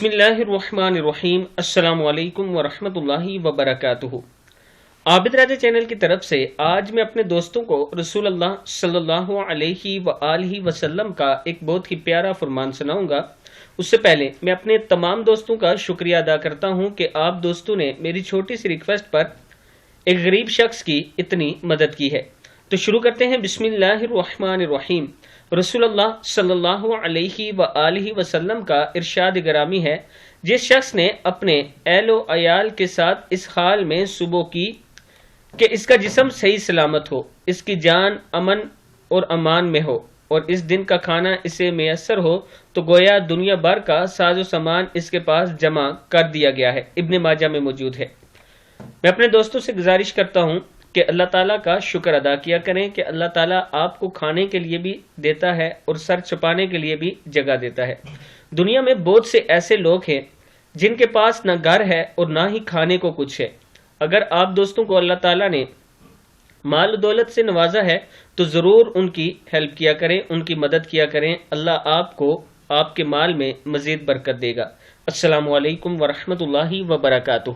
بسم اللہ الرحمن الرحیم۔ السلام علیکم ورحمۃ اللہ وبرکاتہ۔ عابد راجہ چینل کی طرف سے آج میں اپنے دوستوں کو رسول اللہ صلی اللہ علیہ وآلہ وسلم کا ایک بہت ہی پیارا فرمان سناؤں گا۔ اس سے پہلے میں اپنے تمام دوستوں کا شکریہ ادا کرتا ہوں کہ آپ دوستوں نے میری چھوٹی سی ریکویسٹ پر ایک غریب شخص کی اتنی مدد کی ہے۔ تو شروع کرتے ہیں۔ بسم اللہ الرحمن الرحیم۔ رسول اللہ صلی اللہ علیہ وآلہ وسلم کا ارشاد گرامی ہے، جس شخص نے اپنے اہل و عیال کے ساتھ اس حال میں صبح کی کہ اس کا جسم صحیح سلامت ہو، اس کی جان امن اور امان میں ہو اور اس دن کا کھانا اسے میسر ہو، تو گویا دنیا بھر کا ساز و سامان اس کے پاس جمع کر دیا گیا ہے۔ ابن ماجہ میں موجود ہے۔ میں اپنے دوستوں سے گزارش کرتا ہوں کہ اللہ تعالیٰ کا شکر ادا کیا کریں کہ اللہ تعالیٰ آپ کو کھانے کے لیے بھی دیتا ہے اور سر چھپانے کے لیے بھی جگہ دیتا ہے۔ دنیا میں بہت سے ایسے لوگ ہیں جن کے پاس نہ گھر ہے اور نہ ہی کھانے کو کچھ ہے۔ اگر آپ دوستوں کو اللہ تعالیٰ نے مال و دولت سے نوازا ہے تو ضرور ان کی ہیلپ کیا کریں، ان کی مدد کیا کریں۔ اللہ آپ کو آپ کے مال میں مزید برکت دے گا۔ السلام علیکم ورحمۃ اللہ وبرکاتہ۔